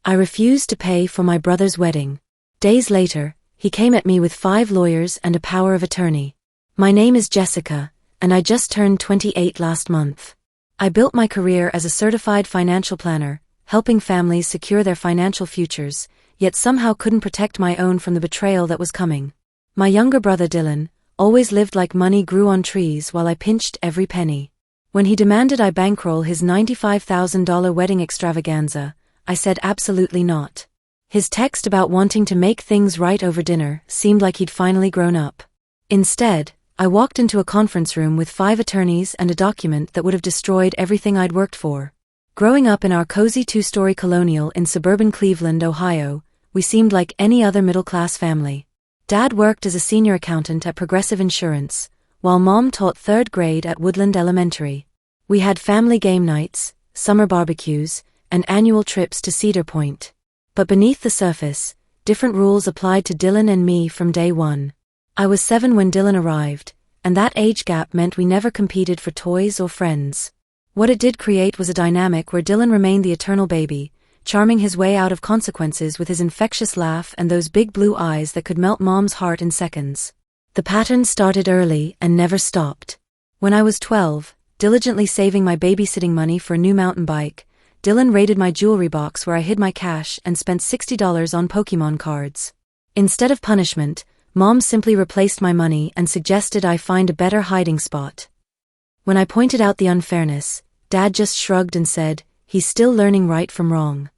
I refused to pay for my brother's wedding. Days later, he came at me with 5 lawyers and a power of attorney. My name is Jessica, and I just turned 28 last month. I built my career as a certified financial planner, helping families secure their financial futures, yet somehow couldn't protect my own from the betrayal that was coming. My younger brother Dylan always lived like money grew on trees while I pinched every penny. When he demanded I bankroll his $95,000 wedding extravaganza, I said absolutely not. His text about wanting to make things right over dinner seemed like he'd finally grown up. Instead, I walked into a conference room with 5 attorneys and a document that would have destroyed everything I'd worked for. Growing up in our cozy 2-story colonial in suburban Cleveland, Ohio, we seemed like any other middle-class family. Dad worked as a senior accountant at Progressive Insurance, while Mom taught 3rd grade at Woodland Elementary. We had family game nights, summer barbecues, and annual trips to Cedar Point. But beneath the surface, different rules applied to Dylan and me from day one. I was 7 when Dylan arrived, and that age gap meant we never competed for toys or friends. What it did create was a dynamic where Dylan remained the eternal baby, charming his way out of consequences with his infectious laugh and those big blue eyes that could melt Mom's heart in seconds. The pattern started early and never stopped. When I was 12, diligently saving my babysitting money for a new mountain bike, Dylan raided my jewelry box where I hid my cash and spent $60 on Pokémon cards. Instead of punishment, Mom simply replaced my money and suggested I find a better hiding spot. When I pointed out the unfairness, Dad just shrugged and said, "He's still learning right from wrong."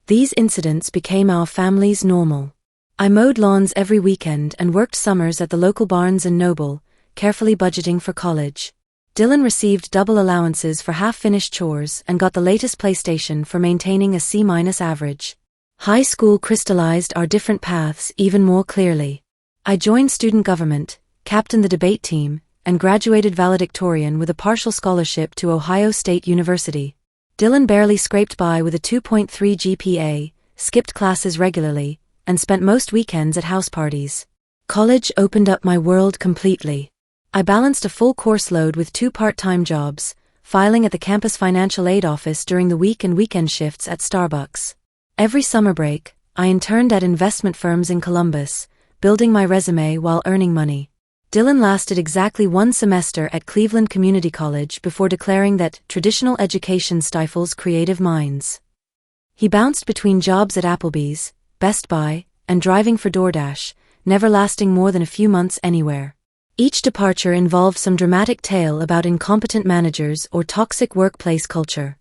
These incidents became our family's normal. I mowed lawns every weekend and worked summers at the local Barnes & Noble, carefully budgeting for college. Dylan received double allowances for half-finished chores and got the latest PlayStation for maintaining a C- average. High school crystallized our different paths even more clearly. I joined student government, captained the debate team, and graduated valedictorian with a partial scholarship to Ohio State University. Dylan barely scraped by with a 2.3 GPA, skipped classes regularly, and spent most weekends at house parties. College opened up my world completely. I balanced a full course load with 2 part-time jobs, filing at the campus financial aid office during the week and weekend shifts at Starbucks. Every summer break, I interned at investment firms in Columbus, building my resume while earning money. Dylan lasted exactly 1 semester at Cleveland Community College before declaring that traditional education stifles creative minds. He bounced between jobs at Applebee's, Best Buy, and driving for DoorDash, never lasting more than a few months anywhere. Each departure involved some dramatic tale about incompetent managers or toxic workplace culture.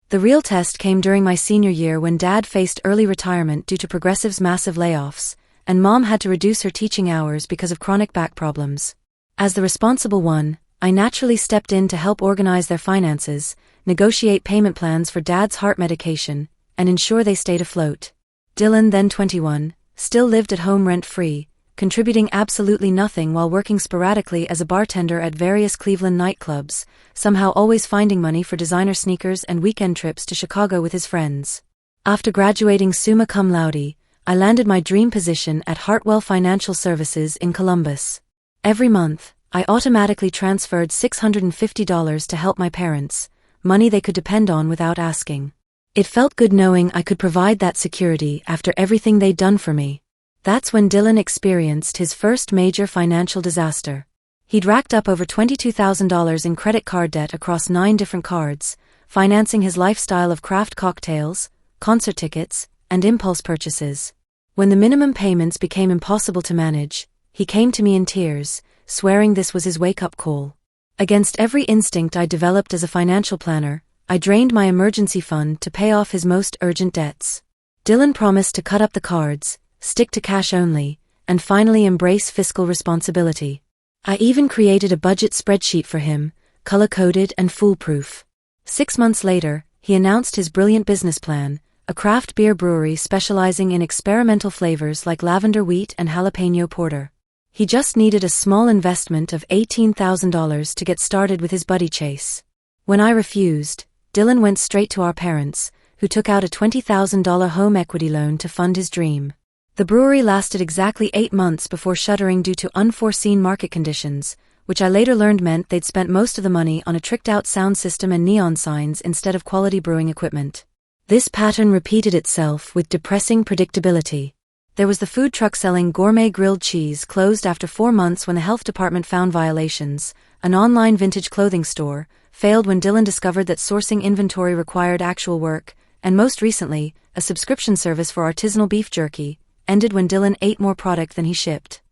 The real test came during my senior year when Dad faced early retirement due to Progressive's massive layoffs, and Mom had to reduce her teaching hours because of chronic back problems. As the responsible one, I naturally stepped in to help organize their finances, negotiate payment plans for Dad's heart medication, and ensure they stayed afloat. Dylan, then 21, still lived at home rent-free, contributing absolutely nothing while working sporadically as a bartender at various Cleveland nightclubs, somehow always finding money for designer sneakers and weekend trips to Chicago with his friends. After graduating summa cum laude, I landed my dream position at Hartwell Financial Services in Columbus. Every month, I automatically transferred $650 to help my parents, money they could depend on without asking. It felt good knowing I could provide that security after everything they'd done for me. That's when Dylan experienced his first major financial disaster. He'd racked up over $22,000 in credit card debt across 9 different cards, financing his lifestyle of craft cocktails, concert tickets, and impulse purchases. When the minimum payments became impossible to manage, he came to me in tears, swearing this was his wake-up call. Against every instinct I developed as a financial planner, I drained my emergency fund to pay off his most urgent debts. Dylan promised to cut up the cards, stick to cash only, and finally embrace fiscal responsibility. I even created a budget spreadsheet for him, color-coded and foolproof. 6 months later, he announced his brilliant business plan, a craft beer brewery specializing in experimental flavors like lavender wheat and jalapeno porter. He just needed a small investment of $18,000 to get started with his buddy chase. When I refused, Dylan went straight to our parents, who took out a $20,000 home equity loan to fund his dream. The brewery lasted exactly 8 months before shuttering due to unforeseen market conditions, which I later learned meant they'd spent most of the money on a tricked-out sound system and neon signs instead of quality brewing equipment. This pattern repeated itself with depressing predictability. There was the food truck selling gourmet grilled cheese closed after 4 months when the health department found violations, an online vintage clothing store failed when Dylan discovered that sourcing inventory required actual work, and most recently, a subscription service for artisanal beef jerky ended when Dylan ate more product than he shipped.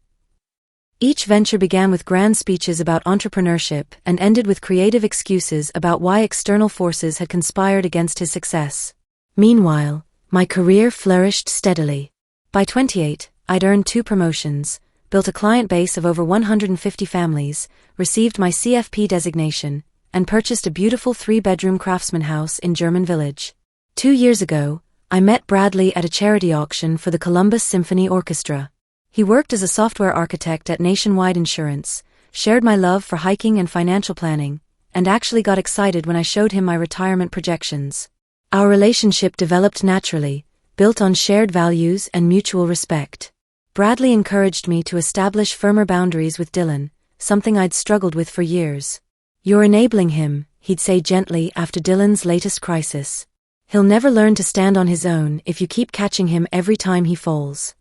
Each venture began with grand speeches about entrepreneurship and ended with creative excuses about why external forces had conspired against his success. Meanwhile, my career flourished steadily. By 28, I'd earned 2 promotions, built a client base of over 150 families, received my CFP designation, and purchased a beautiful 3-bedroom craftsman house in German Village. 2 years ago, I met Bradley at a charity auction for the Columbus Symphony Orchestra. He worked as a software architect at Nationwide Insurance, shared my love for hiking and financial planning, and actually got excited when I showed him my retirement projections. Our relationship developed naturally, built on shared values and mutual respect. Bradley encouraged me to establish firmer boundaries with Dylan, something I'd struggled with for years. "You're enabling him," he'd say gently after Dylan's latest crisis. "He'll never learn to stand on his own if you keep catching him every time he falls."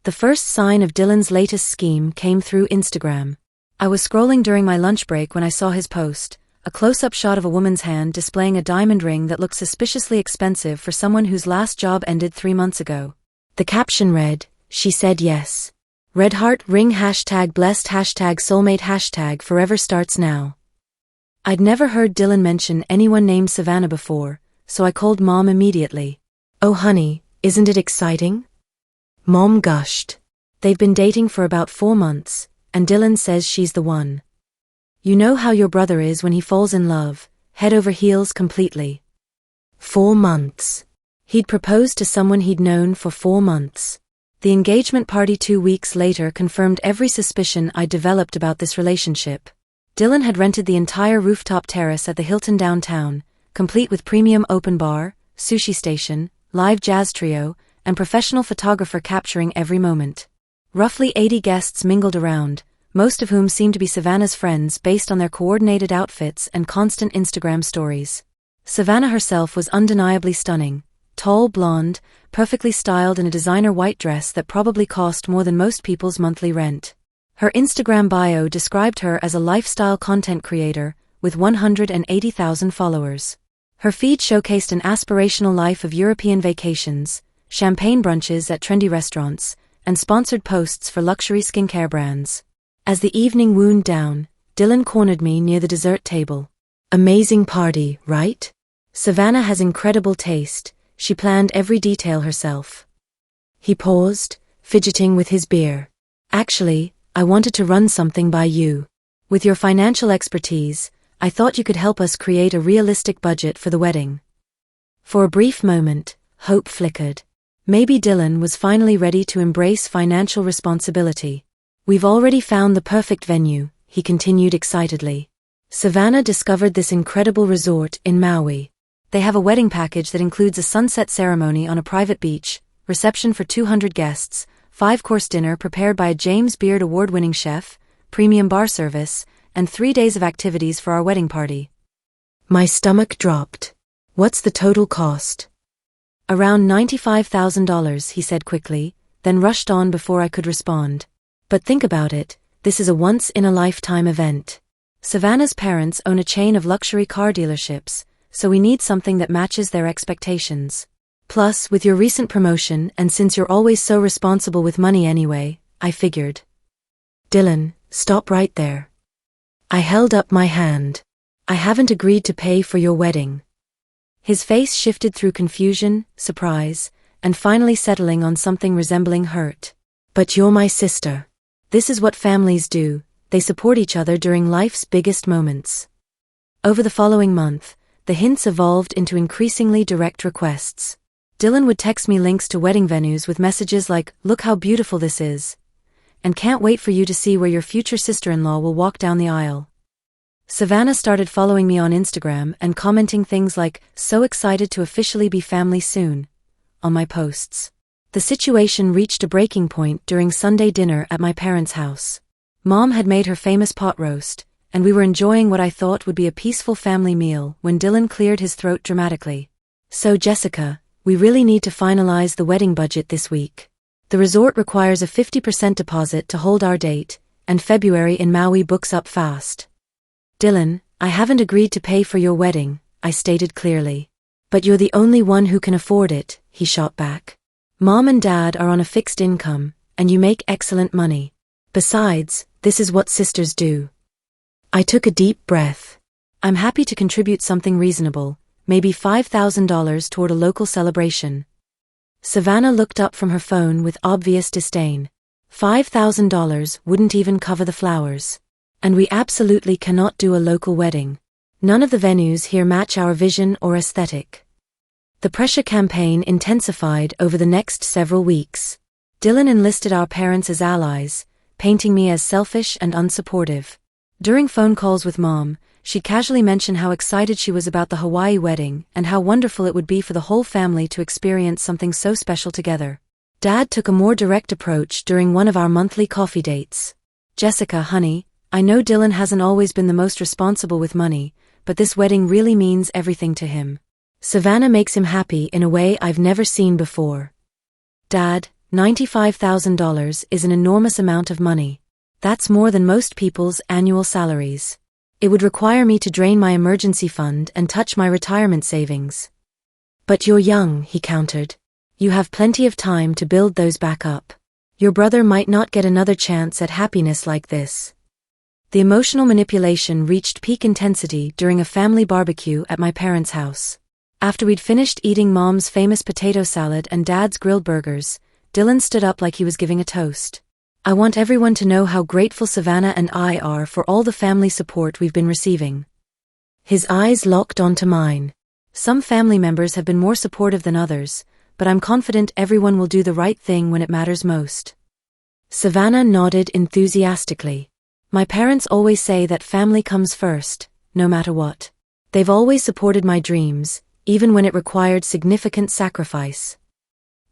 The first sign of Dylan's latest scheme came through Instagram. I was scrolling during my lunch break when I saw his post, a close-up shot of a woman's hand displaying a diamond ring that looked suspiciously expensive for someone whose last job ended 3 months ago. The caption read, "She said yes. Red heart ring #blessed #soulmate forever starts now." I'd never heard Dylan mention anyone named Savannah before, so I called Mom immediately. "Oh honey, isn't it exciting?" Mom gushed. "They've been dating for about 4 months, and Dylan says she's the one. You know how your brother is when he falls in love, head over heels completely." 4 months. He'd proposed to someone he'd known for 4 months. The engagement party 2 weeks later confirmed every suspicion I developed about this relationship. Dylan had rented the entire rooftop terrace at the Hilton downtown, complete with premium open bar, sushi station, live jazz trio, and professional photographer capturing every moment. Roughly 80 guests mingled around, most of whom seemed to be Savannah's friends based on their coordinated outfits and constant Instagram stories. Savannah herself was undeniably stunning, tall, blonde, perfectly styled in a designer white dress that probably cost more than most people's monthly rent. Her Instagram bio described her as a lifestyle content creator, with 180,000 followers. Her feed showcased an aspirational life of European vacations, champagne brunches at trendy restaurants, and sponsored posts for luxury skincare brands. As the evening wound down, Dylan cornered me near the dessert table. "Amazing party, right? Savannah has incredible taste, she planned every detail herself." He paused, fidgeting with his beer. "Actually, I wanted to run something by you. With your financial expertise, I thought you could help us create a realistic budget for the wedding." For a brief moment, hope flickered. Maybe Dylan was finally ready to embrace financial responsibility. "We've already found the perfect venue," he continued excitedly. "Savannah discovered this incredible resort in Maui. They have a wedding package that includes a sunset ceremony on a private beach, reception for 200 guests, 5-course dinner prepared by a James Beard award-winning chef, premium bar service, and 3 days of activities for our wedding party." My stomach dropped. "What's the total cost?" "Around $95,000, he said quickly, then rushed on before I could respond. "But think about it, this is a once-in-a-lifetime event. Savannah's parents own a chain of luxury car dealerships, so we need something that matches their expectations. Plus, with your recent promotion and since you're always so responsible with money anyway, I figured." "Dylan, stop right there." I held up my hand. "I haven't agreed to pay for your wedding." His face shifted through confusion, surprise, and finally settling on something resembling hurt. "But you're my sister. This is what families do, they support each other during life's biggest moments." Over the following month, the hints evolved into increasingly direct requests. Dylan would text me links to wedding venues with messages like, "Look how beautiful this is," and "Can't wait for you to see where your future sister-in-law will walk down the aisle." Savannah started following me on Instagram and commenting things like, "So excited to officially be family soon," on my posts. The situation reached a breaking point during Sunday dinner at my parents' house. Mom had made her famous pot roast, and we were enjoying what I thought would be a peaceful family meal when Dylan cleared his throat dramatically. So Jessica, we really need to finalize the wedding budget this week. The resort requires a 50% deposit to hold our date, and February in Maui books up fast. Dylan, I haven't agreed to pay for your wedding, I stated clearly. But you're the only one who can afford it, he shot back. Mom and Dad are on a fixed income, and you make excellent money. Besides, this is what sisters do. I took a deep breath. I'm happy to contribute something reasonable, maybe $5,000 toward a local celebration. Savannah looked up from her phone with obvious disdain. $5,000 wouldn't even cover the flowers. And we absolutely cannot do a local wedding. None of the venues here match our vision or aesthetic. The pressure campaign intensified over the next several weeks. Dylan enlisted our parents as allies, painting me as selfish and unsupportive. During phone calls with Mom, she'd casually mention how excited she was about the Hawaii wedding and how wonderful it would be for the whole family to experience something so special together. Dad took a more direct approach during one of our monthly coffee dates. Jessica, honey, I know Dylan hasn't always been the most responsible with money, but this wedding really means everything to him. Savannah makes him happy in a way I've never seen before. Dad, $95,000 is an enormous amount of money. That's more than most people's annual salaries. It would require me to drain my emergency fund and touch my retirement savings. But you're young, he countered. You have plenty of time to build those back up. Your brother might not get another chance at happiness like this. The emotional manipulation reached peak intensity during a family barbecue at my parents' house. After we'd finished eating Mom's famous potato salad and Dad's grilled burgers, Dylan stood up like he was giving a toast. I want everyone to know how grateful Savannah and I are for all the family support we've been receiving. His eyes locked onto mine. Some family members have been more supportive than others, but I'm confident everyone will do the right thing when it matters most. Savannah nodded enthusiastically. My parents always say that family comes first, no matter what. They've always supported my dreams, even when it required significant sacrifice.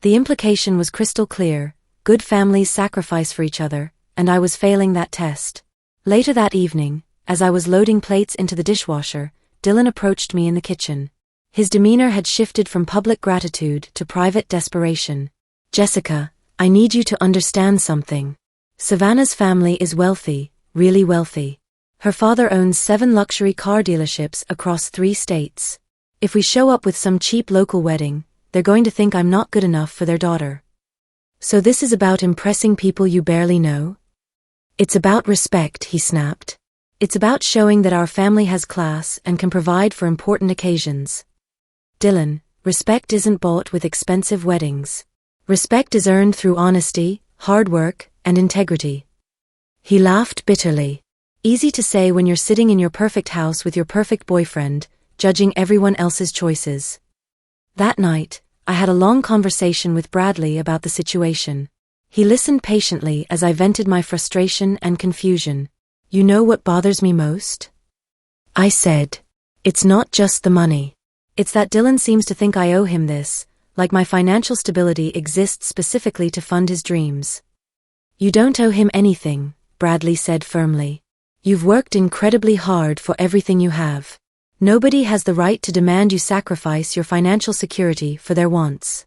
The implication was crystal clear: good families sacrifice for each other, and I was failing that test. Later that evening, as I was loading plates into the dishwasher, Dylan approached me in the kitchen. His demeanor had shifted from public gratitude to private desperation. Jessica, I need you to understand something. Savannah's family is wealthy, really wealthy. Her father owns 7 luxury car dealerships across 3 states. If we show up with some cheap local wedding, they're going to think I'm not good enough for their daughter. So this is about impressing people you barely know? It's about respect, he snapped. It's about showing that our family has class and can provide for important occasions. Dylan, respect isn't bought with expensive weddings. Respect is earned through honesty, hard work, and integrity. He laughed bitterly. Easy to say when you're sitting in your perfect house with your perfect boyfriend, judging everyone else's choices. That night, I had a long conversation with Bradley about the situation. He listened patiently as I vented my frustration and confusion. You know what bothers me most? I said. It's not just the money. It's that Dylan seems to think I owe him this, like my financial stability exists specifically to fund his dreams. You don't owe him anything, Bradley said firmly. You've worked incredibly hard for everything you have. Nobody has the right to demand you sacrifice your financial security for their wants.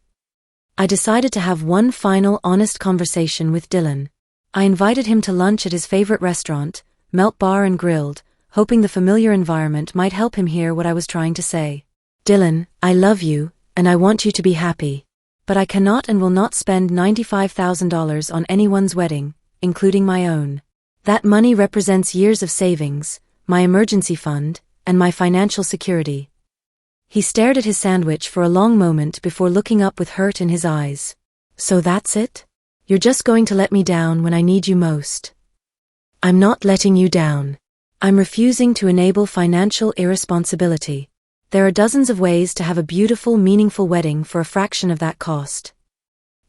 I decided to have one final honest conversation with Dylan. I invited him to lunch at his favorite restaurant, Melt Bar and Grilled, hoping the familiar environment might help him hear what I was trying to say. Dylan, I love you, and I want you to be happy. But I cannot and will not spend $95,000 on anyone's wedding, including my own. That money represents years of savings, my emergency fund, and my financial security. He stared at his sandwich for a long moment before looking up with hurt in his eyes. So that's it? You're just going to let me down when I need you most. I'm not letting you down. I'm refusing to enable financial irresponsibility. There are dozens of ways to have a beautiful, meaningful wedding for a fraction of that cost.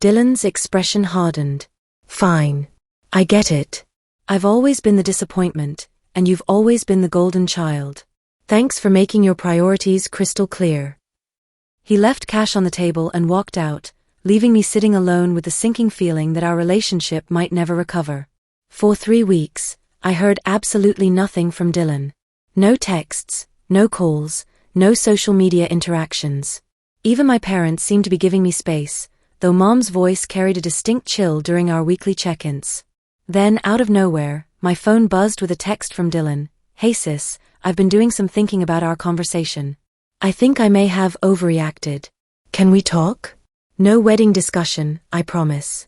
Dylan's expression hardened. Fine. I get it. I've always been the disappointment, and you've always been the golden child. Thanks for making your priorities crystal clear. He left cash on the table and walked out, leaving me sitting alone with the sinking feeling that our relationship might never recover. For 3 weeks, I heard absolutely nothing from Dylan. No texts, no calls, no social media interactions. Even my parents seemed to be giving me space, though Mom's voice carried a distinct chill during our weekly check-ins. Then, out of nowhere, my phone buzzed with a text from Dylan. "Hey sis, I've been doing some thinking about our conversation. I think I may have overreacted. Can we talk? No wedding discussion, I promise."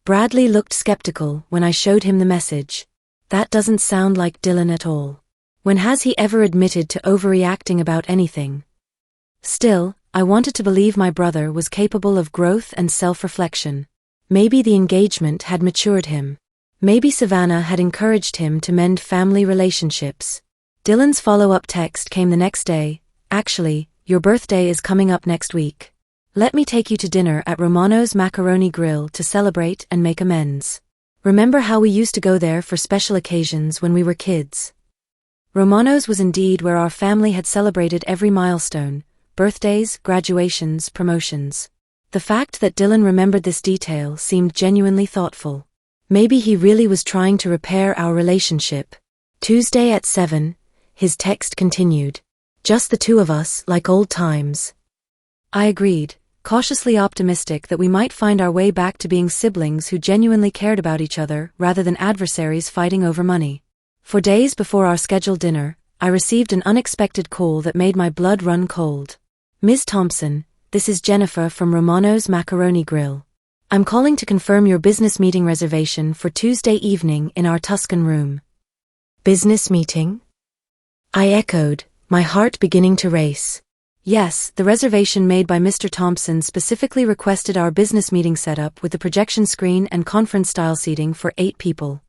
Bradley looked skeptical when I showed him the message. That doesn't sound like Dylan at all. When has he ever admitted to overreacting about anything? Still, I wanted to believe my brother was capable of growth and self-reflection. Maybe the engagement had matured him. Maybe Savannah had encouraged him to mend family relationships. Dylan's follow-up text came the next day. "Actually, your birthday is coming up next week. Let me take you to dinner at Romano's Macaroni Grill to celebrate and make amends. Remember how we used to go there for special occasions when we were kids?" Romano's was indeed where our family had celebrated every milestone: birthdays, graduations, promotions. The fact that Dylan remembered this detail seemed genuinely thoughtful. Maybe he really was trying to repair our relationship. Tuesday at 7, his text continued. "Just the two of us, like old times." I agreed, cautiously optimistic that we might find our way back to being siblings who genuinely cared about each other rather than adversaries fighting over money. For days before our scheduled dinner, I received an unexpected call that made my blood run cold. "Ms. Thompson, this is Jennifer from Romano's Macaroni Grill. I'm calling to confirm your business meeting reservation for Tuesday evening in our Tuscan room." "Business meeting?" I echoed, my heart beginning to race. Yes, the reservation made by Mr. Thompson specifically requested our business meeting setup with the projection screen and conference-style seating for 8 people.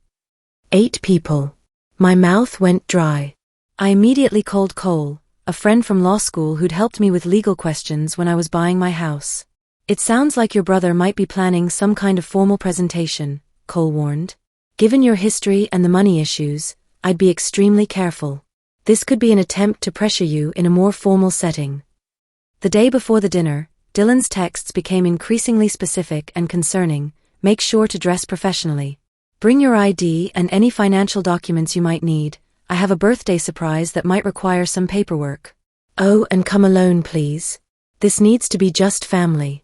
8 people. My mouth went dry. I immediately called Cole, a friend from law school who'd helped me with legal questions when I was buying my house. "It sounds like your brother might be planning some kind of formal presentation," Cole warned. "Given your history and the money issues, I'd be extremely careful. This could be an attempt to pressure you in a more formal setting." The day before the dinner, Dylan's texts became increasingly specific and concerning. "Make sure to dress professionally. Bring your ID and any financial documents you might need. I have a birthday surprise that might require some paperwork. Oh, and come alone, please. This needs to be just family."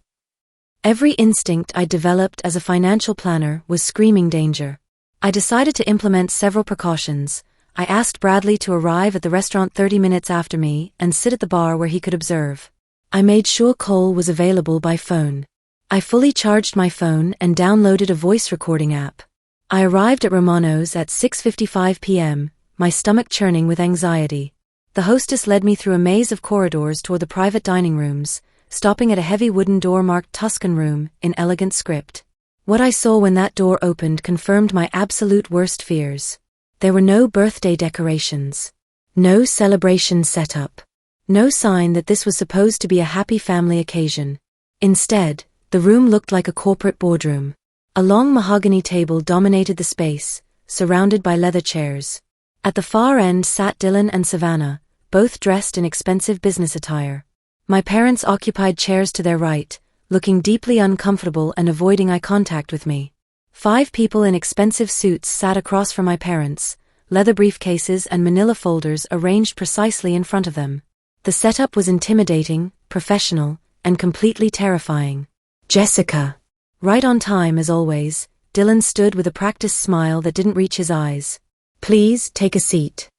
Every instinct I developed as a financial planner was screaming danger. I decided to implement several precautions. I asked Bradley to arrive at the restaurant 30 minutes after me and sit at the bar where he could observe. I made sure Cole was available by phone. I fully charged my phone and downloaded a voice recording app. I arrived at Romano's at 6:55 p.m., my stomach churning with anxiety. The hostess led me through a maze of corridors toward the private dining rooms, stopping at a heavy wooden door marked Tuscan Room in elegant script. What I saw when that door opened confirmed my absolute worst fears. There were no birthday decorations. No celebration setup. No sign that this was supposed to be a happy family occasion. Instead, the room looked like a corporate boardroom. A long mahogany table dominated the space, surrounded by leather chairs. At the far end sat Dylan and Savannah, both dressed in expensive business attire. My parents occupied chairs to their right, looking deeply uncomfortable and avoiding eye contact with me. 5 people in expensive suits sat across from my parents, leather briefcases and manila folders arranged precisely in front of them. The setup was intimidating, professional, and completely terrifying. "Jessica." Right on time as always, Dylan stood with a practiced smile that didn't reach his eyes. "Please, take a seat."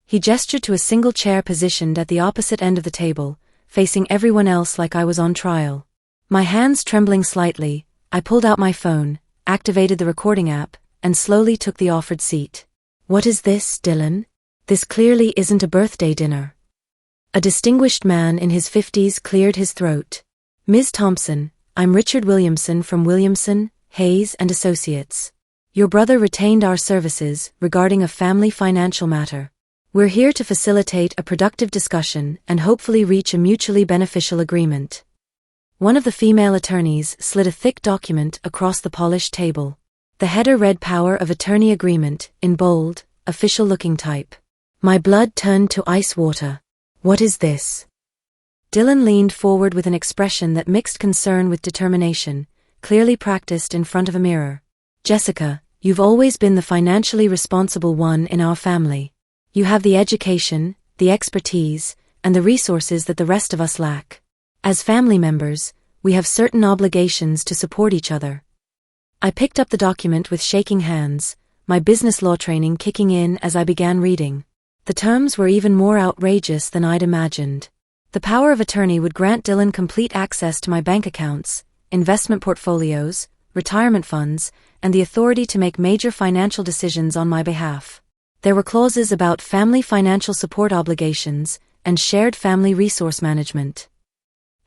He gestured to a single chair positioned at the opposite end of the table, facing everyone else like I was on trial. My hands trembling slightly, I pulled out my phone, activated the recording app, and slowly took the offered seat. "What is this, Dylan? This clearly isn't a birthday dinner." A distinguished man in his 50s cleared his throat. "Ms. Thompson, I'm Richard Williamson from Williamson, Hayes and Associates. Your brother retained our services regarding a family financial matter. We're here to facilitate a productive discussion and hopefully reach a mutually beneficial agreement." One of the female attorneys slid a thick document across the polished table. The header read "Power of Attorney Agreement" in bold, official-looking type. My blood turned to ice water. "What is this?" Dylan leaned forward with an expression that mixed concern with determination, clearly practiced in front of a mirror. "Jessica, you've always been the financially responsible one in our family. You have the education, the expertise, and the resources that the rest of us lack. As family members, we have certain obligations to support each other. I picked up the document with shaking hands, my business law training kicking in as I began reading. The terms were even more outrageous than I'd imagined. The power of attorney would grant Dylan complete access to my bank accounts, investment portfolios, retirement funds, and the authority to make major financial decisions on my behalf. There were clauses about family financial support obligations and shared family resource management.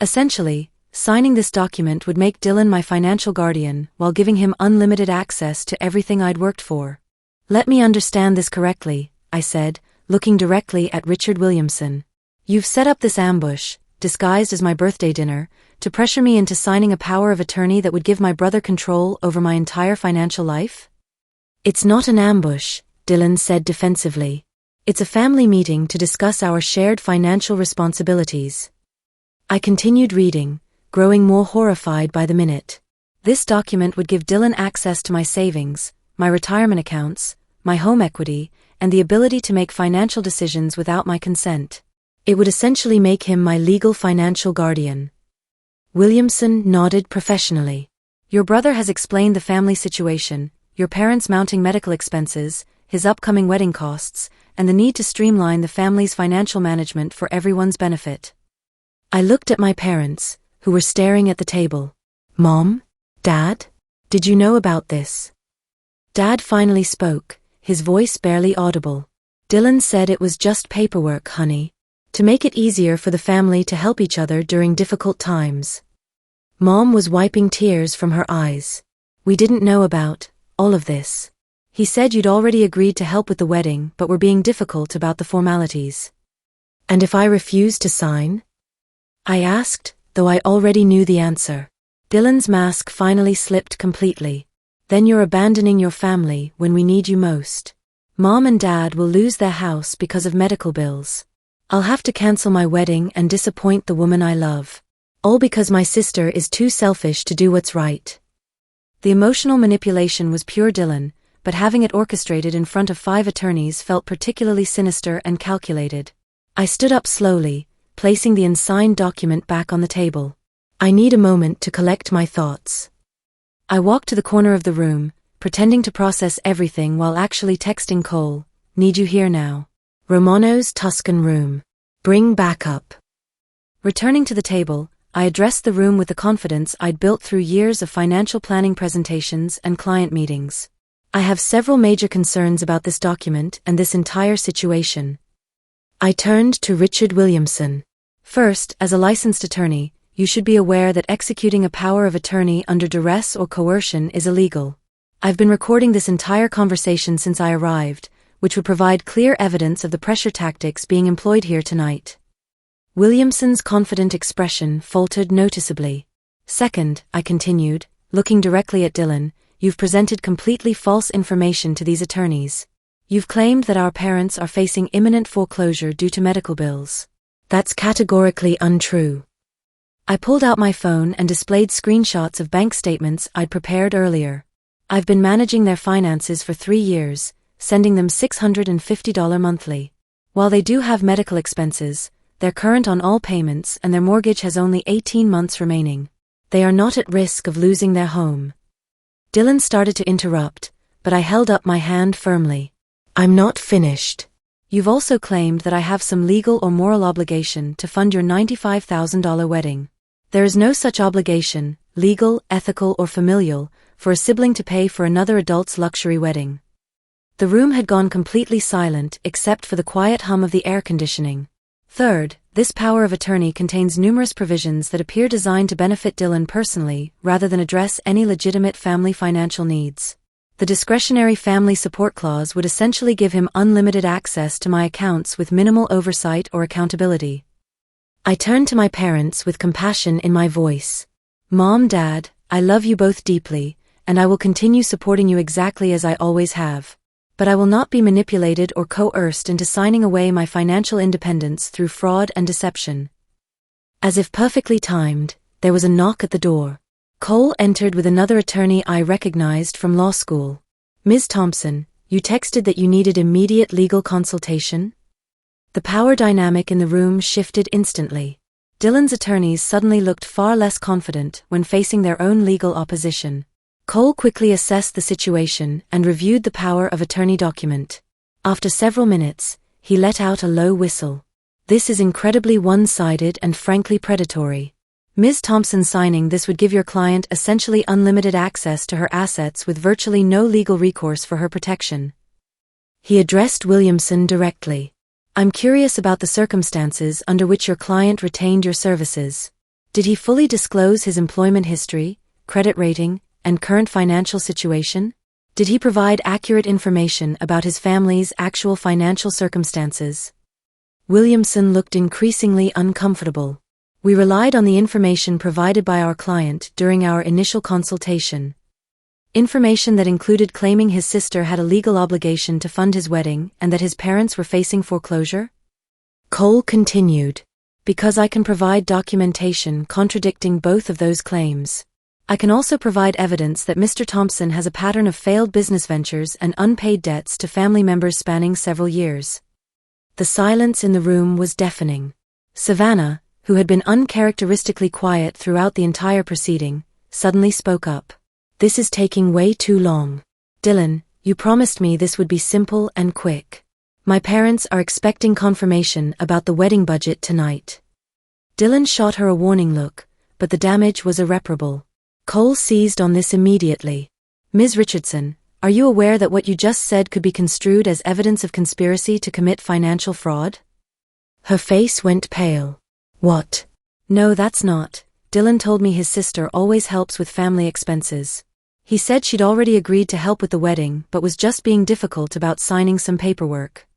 Essentially, signing this document would make Dylan my financial guardian while giving him unlimited access to everything I'd worked for. Let me understand this correctly, I said, looking directly at Richard Williamson. You've set up this ambush, disguised as my birthday dinner, to pressure me into signing a power of attorney that would give my brother control over my entire financial life? It's not an ambush, Dylan said defensively. It's a family meeting to discuss our shared financial responsibilities. I continued reading, growing more horrified by the minute. This document would give Dylan access to my savings, my retirement accounts, my home equity, and the ability to make financial decisions without my consent. It would essentially make him my legal financial guardian. Williamson nodded professionally. Your brother has explained the family situation, your parents' mounting medical expenses, his upcoming wedding costs, and the need to streamline the family's financial management for everyone's benefit. I looked at my parents, who were staring at the table. Mom? Dad? Did you know about this? Dad finally spoke, his voice barely audible. Dylan said it was just paperwork, honey. To make it easier for the family to help each other during difficult times. Mom was wiping tears from her eyes. We didn't know about all of this. He said you'd already agreed to help with the wedding but were being difficult about the formalities. And if I refused to sign? I asked, though I already knew the answer. Dylan's mask finally slipped completely. Then you're abandoning your family when we need you most. Mom and Dad will lose their house because of medical bills. I'll have to cancel my wedding and disappoint the woman I love. All because my sister is too selfish to do what's right. The emotional manipulation was pure Dylan, but having it orchestrated in front of 5 attorneys felt particularly sinister and calculated. I stood up slowly, placing the unsigned document back on the table. I need a moment to collect my thoughts. I walked to the corner of the room, pretending to process everything while actually texting Cole, "Need you here now. Romano's Tuscan room. Bring back up." Returning to the table, I addressed the room with the confidence I'd built through years of financial planning presentations and client meetings. I have several major concerns about this document and this entire situation. I turned to Richard Williamson. First, as a licensed attorney, you should be aware that executing a power of attorney under duress or coercion is illegal. I've been recording this entire conversation since I arrived, which would provide clear evidence of the pressure tactics being employed here tonight. Williamson's confident expression faltered noticeably. Second, I continued, looking directly at Dylan, you've presented completely false information to these attorneys. You've claimed that our parents are facing imminent foreclosure due to medical bills. That's categorically untrue. I pulled out my phone and displayed screenshots of bank statements I'd prepared earlier. I've been managing their finances for 3 years, sending them $650 monthly. While they do have medical expenses, they're current on all payments and their mortgage has only 18 months remaining. They are not at risk of losing their home. Dylan started to interrupt, but I held up my hand firmly. I'm not finished. You've also claimed that I have some legal or moral obligation to fund your $95,000 wedding. There is no such obligation, legal, ethical, or familial, for a sibling to pay for another adult's luxury wedding. The room had gone completely silent except for the quiet hum of the air conditioning. Third, this power of attorney contains numerous provisions that appear designed to benefit Dylan personally rather than address any legitimate family financial needs. The discretionary family support clause would essentially give him unlimited access to my accounts with minimal oversight or accountability. I turned to my parents with compassion in my voice. Mom, Dad, I love you both deeply, and I will continue supporting you exactly as I always have. But I will not be manipulated or coerced into signing away my financial independence through fraud and deception. As if perfectly timed, there was a knock at the door. Cole entered with another attorney I recognized from law school. Ms. Thompson, you texted that you needed immediate legal consultation? The power dynamic in the room shifted instantly. Dylan's attorneys suddenly looked far less confident when facing their own legal opposition. Cole quickly assessed the situation and reviewed the power of attorney document. After several minutes, he let out a low whistle. This is incredibly one-sided and frankly predatory. Ms. Thompson, signing this would give your client essentially unlimited access to her assets with virtually no legal recourse for her protection. He addressed Williamson directly. I'm curious about the circumstances under which your client retained your services. Did he fully disclose his employment history, credit rating, and current financial situation? Did he provide accurate information about his family's actual financial circumstances? Williamson looked increasingly uncomfortable. We relied on the information provided by our client during our initial consultation. Information that included claiming his sister had a legal obligation to fund his wedding and that his parents were facing foreclosure? Cole continued. Because I can provide documentation contradicting both of those claims. I can also provide evidence that Mr. Thompson has a pattern of failed business ventures and unpaid debts to family members spanning several years. The silence in the room was deafening. Savannah, who had been uncharacteristically quiet throughout the entire proceeding, suddenly spoke up. This is taking way too long. Dylan, you promised me this would be simple and quick. My parents are expecting confirmation about the wedding budget tonight. Dylan shot her a warning look, but the damage was irreparable. Cole seized on this immediately. Ms. Richardson, are you aware that what you just said could be construed as evidence of conspiracy to commit financial fraud? Her face went pale. What? No, that's not. Dylan told me his sister always helps with family expenses. He said she'd already agreed to help with the wedding but was just being difficult about signing some paperwork.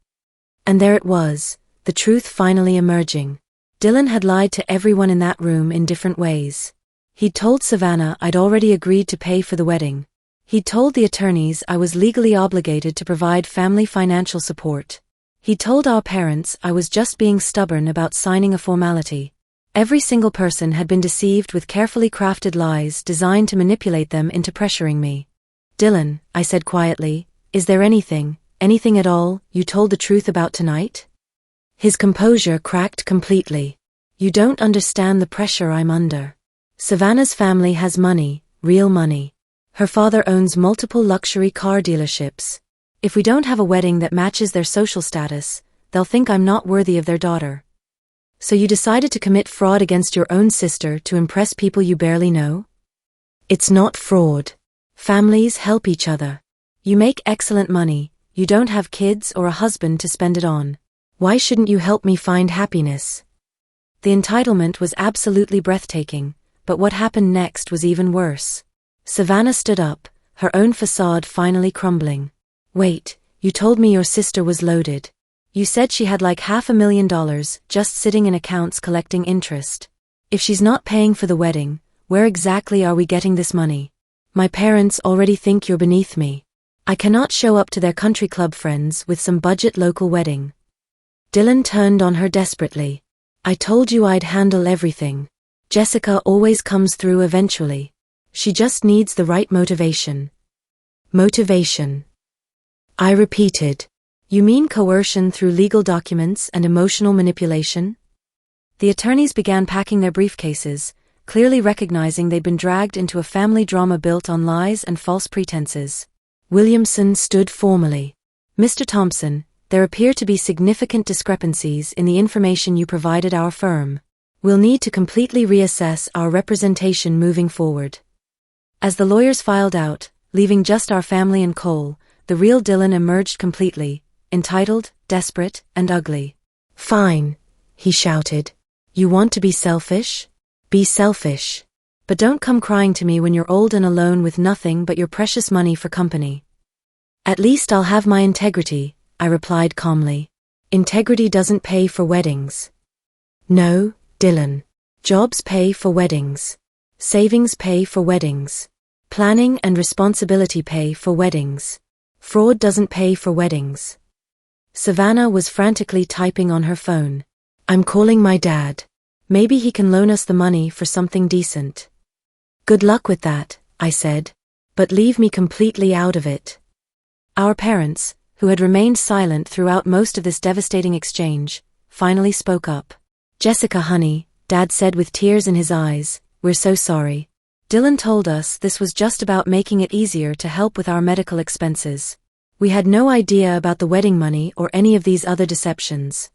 And there it was, the truth finally emerging. Dylan had lied to everyone in that room in different ways. He'd told Savannah I'd already agreed to pay for the wedding. He'd told the attorneys I was legally obligated to provide family financial support. He'd told our parents I was just being stubborn about signing a formality. Every single person had been deceived with carefully crafted lies designed to manipulate them into pressuring me. Dylan, I said quietly, is there anything at all, you told the truth about tonight? His composure cracked completely. You don't understand the pressure I'm under. Savannah's family has money, real money. Her father owns multiple luxury car dealerships. If we don't have a wedding that matches their social status, they'll think I'm not worthy of their daughter. So you decided to commit fraud against your own sister to impress people you barely know? It's not fraud. Families help each other. You make excellent money, you don't have kids or a husband to spend it on. Why shouldn't you help me find happiness? The entitlement was absolutely breathtaking, but what happened next was even worse. Savannah stood up, her own facade finally crumbling. Wait, you told me your sister was loaded. You said she had like $500,000 just sitting in accounts collecting interest. If she's not paying for the wedding, where exactly are we getting this money? My parents already think you're beneath me. I cannot show up to their country club friends with some budget local wedding. Dylan turned on her desperately. I told you I'd handle everything. Jessica always comes through eventually. She just needs the right motivation. Motivation. I repeated. You mean coercion through legal documents and emotional manipulation? The attorneys began packing their briefcases, clearly recognizing they'd been dragged into a family drama built on lies and false pretenses. Williamson stood formally. Mr. Thompson, there appear to be significant discrepancies in the information you provided our firm. We'll need to completely reassess our representation moving forward. As the lawyers filed out, leaving just our family and Cole, the real Dylan emerged completely, entitled, desperate, and ugly. Fine, he shouted. You want to be selfish? Be selfish. But don't come crying to me when you're old and alone with nothing but your precious money for company. At least I'll have my integrity, I replied calmly. Integrity doesn't pay for weddings. No, Dylan. Jobs pay for weddings. Savings pay for weddings. Planning and responsibility pay for weddings. Fraud doesn't pay for weddings. Savannah was frantically typing on her phone. I'm calling my dad. Maybe he can loan us the money for something decent. Good luck with that, I said. But leave me completely out of it. Our parents, who had remained silent throughout most of this devastating exchange, finally spoke up. Jessica, honey, Dad said with tears in his eyes. "We're so sorry." Dylan told us this was just about making it easier to help with our medical expenses. We had no idea about the wedding money or any of these other deceptions.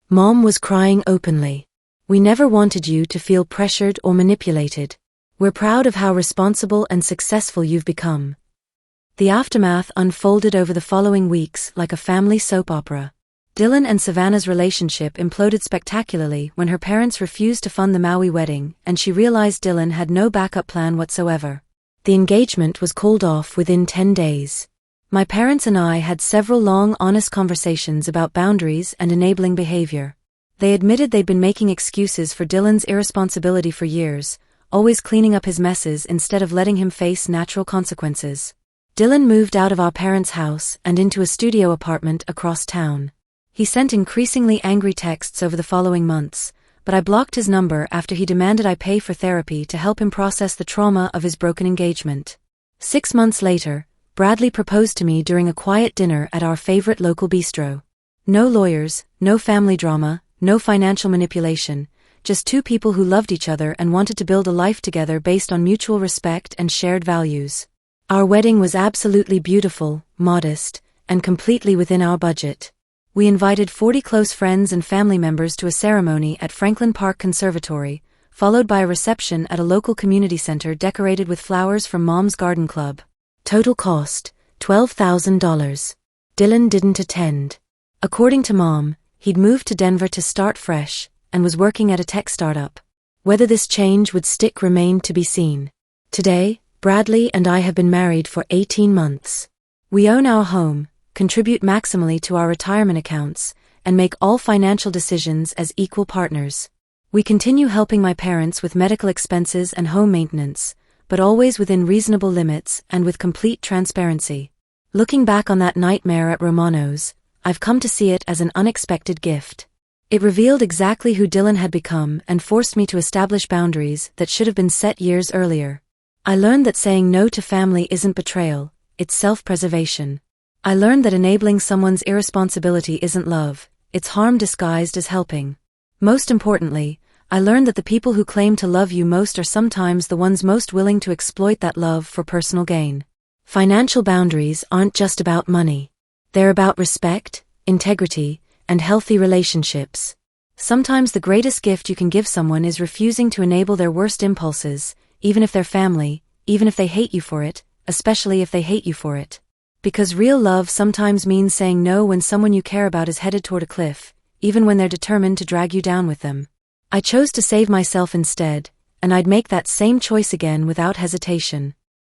Mom was crying openly. "We never wanted you to feel pressured or manipulated. We're proud of how responsible and successful you've become." The aftermath unfolded over the following weeks like a family soap opera. Dylan and Savannah's relationship imploded spectacularly when her parents refused to fund the Maui wedding and she realized Dylan had no backup plan whatsoever. The engagement was called off within 10 days. My parents and I had several long, honest conversations about boundaries and enabling behavior. They admitted they'd been making excuses for Dylan's irresponsibility for years, always cleaning up his messes instead of letting him face natural consequences. Dylan moved out of our parents' house and into a studio apartment across town. He sent increasingly angry texts over the following months, but I blocked his number after he demanded I pay for therapy to help him process the trauma of his broken engagement. 6 months later, Bradley proposed to me during a quiet dinner at our favorite local bistro. No lawyers, no family drama, no financial manipulation, just two people who loved each other and wanted to build a life together based on mutual respect and shared values. Our wedding was absolutely beautiful, modest, and completely within our budget. We invited 40 close friends and family members to a ceremony at Franklin Park Conservatory, followed by a reception at a local community center decorated with flowers from Mom's Garden Club. Total cost, $12,000. Dylan didn't attend. According to Mom, he'd moved to Denver to start fresh, and was working at a tech startup. Whether this change would stick remained to be seen. Today, Bradley and I have been married for 18 months. We own our home, contribute maximally to our retirement accounts, and make all financial decisions as equal partners. We continue helping my parents with medical expenses and home maintenance, but always within reasonable limits and with complete transparency. Looking back on that nightmare at Romano's, I've come to see it as an unexpected gift. It revealed exactly who Dylan had become and forced me to establish boundaries that should have been set years earlier. I learned that saying no to family isn't betrayal, it's self-preservation. I learned that enabling someone's irresponsibility isn't love, it's harm disguised as helping. Most importantly, I learned that the people who claim to love you most are sometimes the ones most willing to exploit that love for personal gain. Financial boundaries aren't just about money. They're about respect, integrity, and healthy relationships. Sometimes the greatest gift you can give someone is refusing to enable their worst impulses, even if they're family, even if they hate you for it, especially if they hate you for it. Because real love sometimes means saying no when someone you care about is headed toward a cliff, even when they're determined to drag you down with them. I chose to save myself instead, and I'd make that same choice again without hesitation.